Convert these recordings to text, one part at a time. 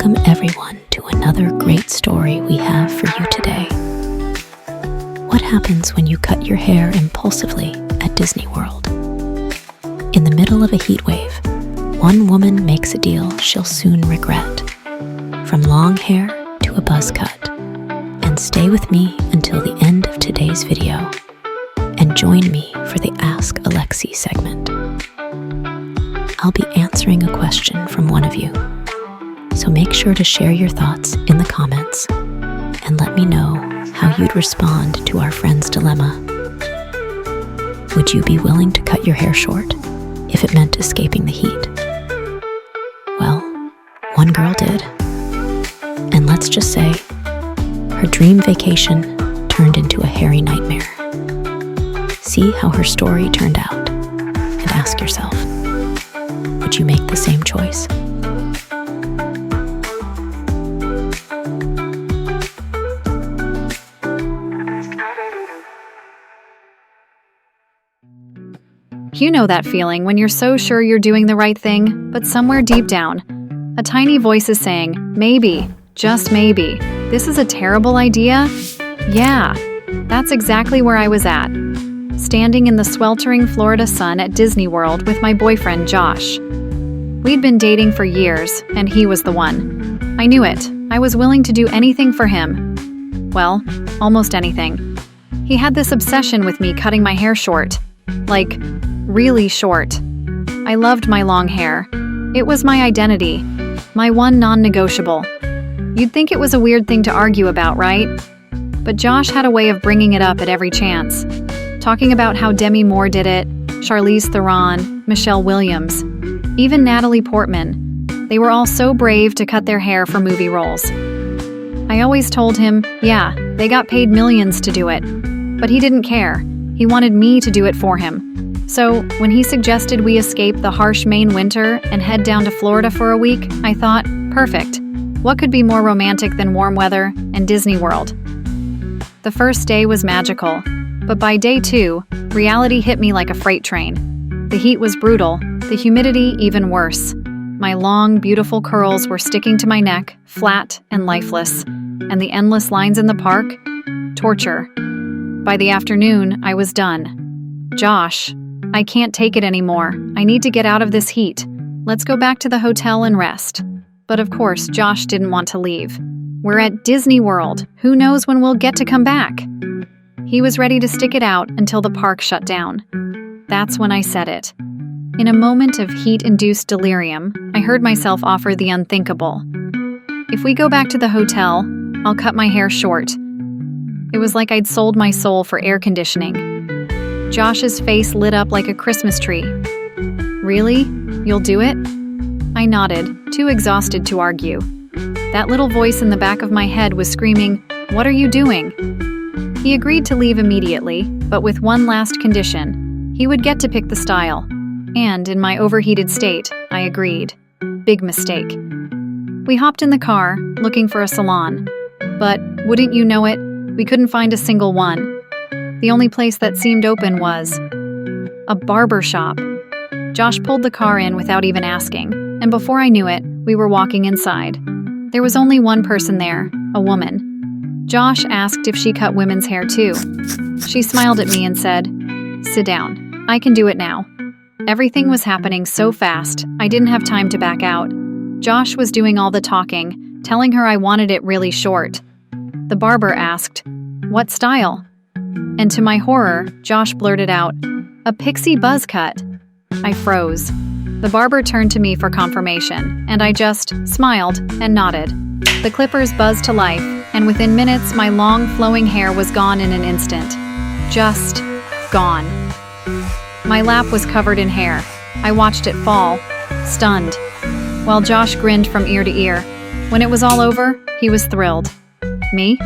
Welcome everyone to another great story we have for you today. What happens when you cut your hair impulsively at DisneyWorld? In the middle of a heat wave, one woman makes a deal she'll soon regret. From long hair to a buzz cut. And stay with me until the end of today's video and join me for the Ask Alexi segment. I'll be answering a question from one of you, so make sure to share your thoughts in the comments and let me know how you'd respond to our friend's dilemma. Would you be willing to cut your hair short if it meant escaping the heat? Well, one girl did. And let's just say, her dream vacation turned into a hairy nightmare. See how her story turned out and ask yourself, would you make the same choice? You know that feeling when you're so sure you're doing the right thing, but somewhere deep down, a tiny voice is saying, maybe, just maybe, this is a terrible idea? Yeah, that's exactly where I was at. Standing in the sweltering Florida sun at Disney World with my boyfriend Josh. We'd been dating for years, and he was the one. I knew it. I was willing to do anything for him. Well, almost anything. He had this obsession with me cutting my hair short. Like, really short. I loved my long hair. It was my identity, my one non-negotiable. You'd think it was a weird thing to argue about, right? But Josh had a way of bringing it up at every chance. Talking about how Demi Moore did it, Charlize Theron, Michelle Williams, even Natalie Portman. They were all so brave to cut their hair for movie roles. I always told him, yeah, they got paid millions to do it. But he didn't care. He wanted me to do it for him. So, when he suggested we escape the harsh Maine winter and head down to Florida for a week, I thought, perfect. What could be more romantic than warm weather and Disney World? The first day was magical, but by day 2, reality hit me like a freight train. The heat was brutal, the humidity even worse. My long, beautiful curls were sticking to my neck, flat and lifeless, and the endless lines in the park? Torture. By the afternoon, I was done. Josh, I can't take it anymore. I need to get out of this heat. Let's go back to the hotel and rest. But of course, Josh didn't want to leave. We're at Disney World. Who knows when we'll get to come back? He was ready to stick it out until the park shut down. That's when I said it. In a moment of heat-induced delirium, I heard myself offer the unthinkable. If we go back to the hotel, I'll cut my hair short. It was like I'd sold my soul for air conditioning. Josh's face lit up like a Christmas tree. Really? You'll do it? I nodded, too exhausted to argue. That little voice in the back of my head was screaming, "What are you doing?" He agreed to leave immediately, but with one last condition. He would get to pick the style. And in my overheated state, I agreed. Big mistake. We hopped in the car, looking for a salon. But, wouldn't you know it, we couldn't find a single one. The only place that seemed open was a barber shop. Josh pulled the car in without even asking, and before I knew it, we were walking inside. There was only one person there, a woman. Josh asked if she cut women's hair too. She smiled at me and said, "Sit down. I can do it now." Everything was happening so fast, I didn't have time to back out. Josh was doing all the talking, telling her I wanted it really short. The barber asked, "What style?" And to my horror, Josh blurted out, "A pixie buzz cut." I froze. The barber turned to me for confirmation, and I just smiled and nodded. The clippers buzzed to life, and within minutes, my long, flowing hair was gone in an instant. Just gone. My lap was covered in hair. I watched it fall, stunned, while Josh grinned from ear to ear. When it was all over, he was thrilled. Me?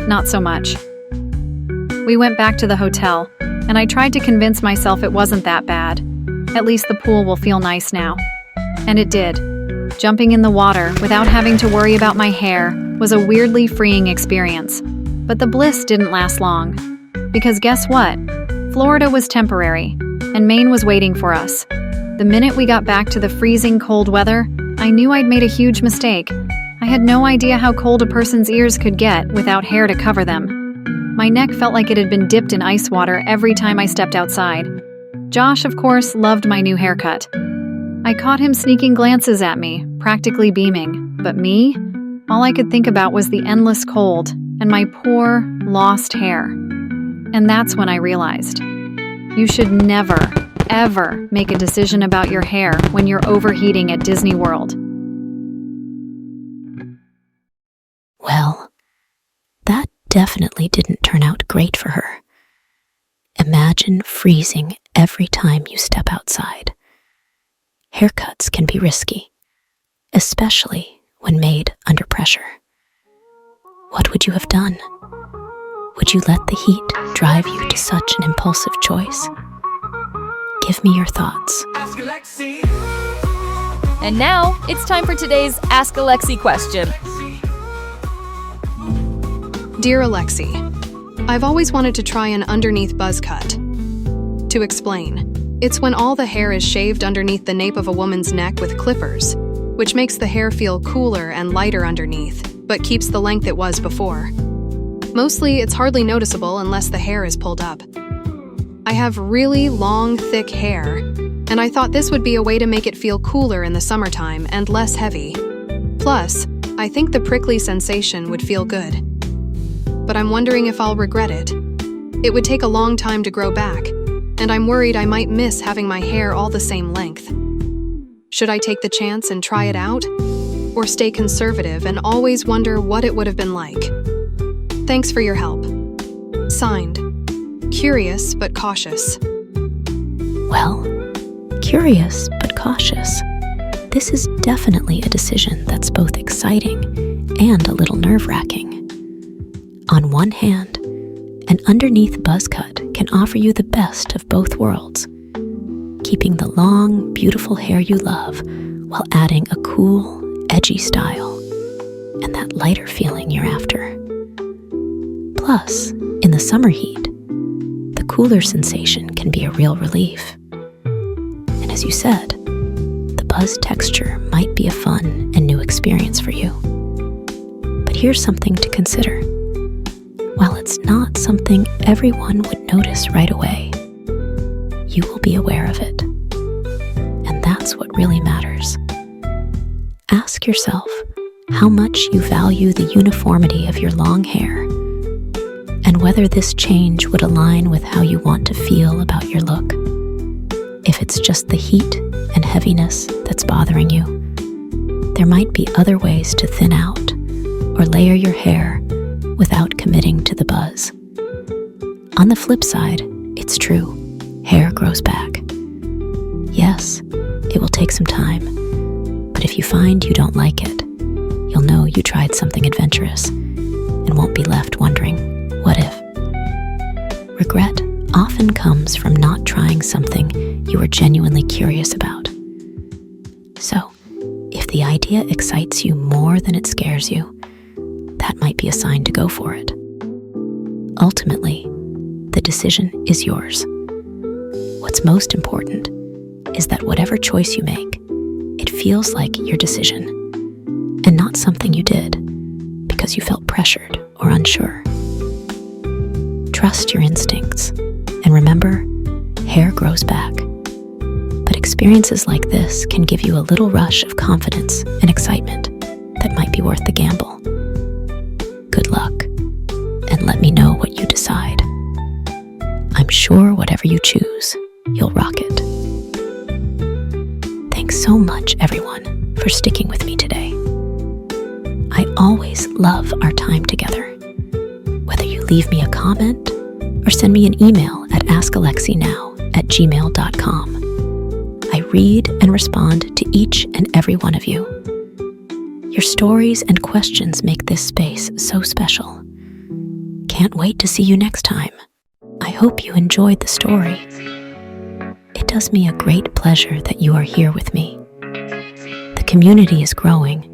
Not so much. We went back to the hotel, and I tried to convince myself it wasn't that bad. At least the pool will feel nice now. And it did. Jumping in the water without having to worry about my hair was a weirdly freeing experience. But the bliss didn't last long. Because guess what? Florida was temporary, and Maine was waiting for us. The minute we got back to the freezing cold weather, I knew I'd made a huge mistake. I had no idea how cold a person's ears could get without hair to cover them. My neck felt like it had been dipped in ice water every time I stepped outside. Josh, of course, loved my new haircut. I caught him sneaking glances at me, practically beaming. But me? All I could think about was the endless cold and my poor, lost hair. And that's when I realized. You should never, ever make a decision about your hair when you're overheating at DisneyWorld. Well, that definitely didn't turn out great for her. Imagine freezing every time you step outside. Haircuts can be risky, especially when made under pressure. What would you have done? Would you let the heat drive you to such an impulsive choice? Give me your thoughts. Ask Alexi. And now, it's time for today's Ask Alexi question. Dear Alexi, I've always wanted to try an underneath buzz cut. To explain, it's when all the hair is shaved underneath the nape of a woman's neck with clippers, which makes the hair feel cooler and lighter underneath, but keeps the length it was before. Mostly, it's hardly noticeable unless the hair is pulled up. I have really long, thick hair, and I thought this would be a way to make it feel cooler in the summertime and less heavy. Plus, I think the prickly sensation would feel good. But I'm wondering if I'll regret it. It would take a long time to grow back, and I'm worried I might miss having my hair all the same length. Should I take the chance and try it out? Or stay conservative and always wonder what it would have been like? Thanks for your help. Signed, Curious but Cautious. Well, curious but cautious. This is definitely a decision that's both exciting and a little nerve-wracking. On one hand, an underneath buzz cut can offer you the best of both worlds, keeping the long, beautiful hair you love while adding a cool, edgy style and that lighter feeling you're after. Plus, in the summer heat, the cooler sensation can be a real relief. And as you said, the buzz texture might be a fun and new experience for you. But here's something to consider. While it's not something everyone would notice right away, you will be aware of it. And that's what really matters. Ask yourself how much you value the uniformity of your long hair and whether this change would align with how you want to feel about your look. If it's just the heat and heaviness that's bothering you, there might be other ways to thin out or layer your hair without committing to the buzz. On the flip side, it's true, hair grows back. Yes, it will take some time, but if you find you don't like it, you'll know you tried something adventurous and won't be left wondering, what if? Regret often comes from not trying something you were genuinely curious about. So, if the idea excites you more than it scares you, that might be a sign to go for it. Ultimately, the decision is yours. What's most important is that whatever choice you make, it feels like your decision and not something you did because you felt pressured or unsure. Trust your instincts and remember, hair grows back. But experiences like this can give you a little rush of confidence and excitement that might be worth the gamble. Good luck, and let me know what you decide. I'm sure whatever you choose, you'll rock it. Thanks so much, everyone, for sticking with me today. I always love our time together. Whether you leave me a comment or send me an email at AskAlexiNow@gmail.com, I read and respond to each and every one of you. Your stories and questions make this space so special. Can't wait to see you next time. I hope you enjoyed the story. It does me a great pleasure that you are here with me. The community is growing,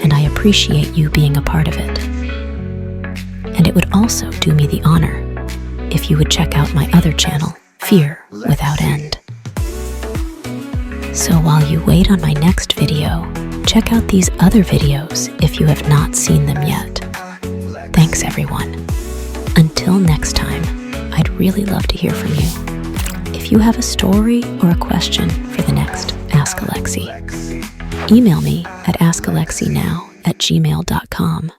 and I appreciate you being a part of it. And it would also do me the honor if you would check out my other channel, Fear Without End. So while you wait on my next video, check check out these other videos if you have not seen them yet. Thanks, everyone. Until next time, I'd really love to hear from you. If you have a story or a question for the next Ask Alexi, email me at AskAlexiNow@gmail.com.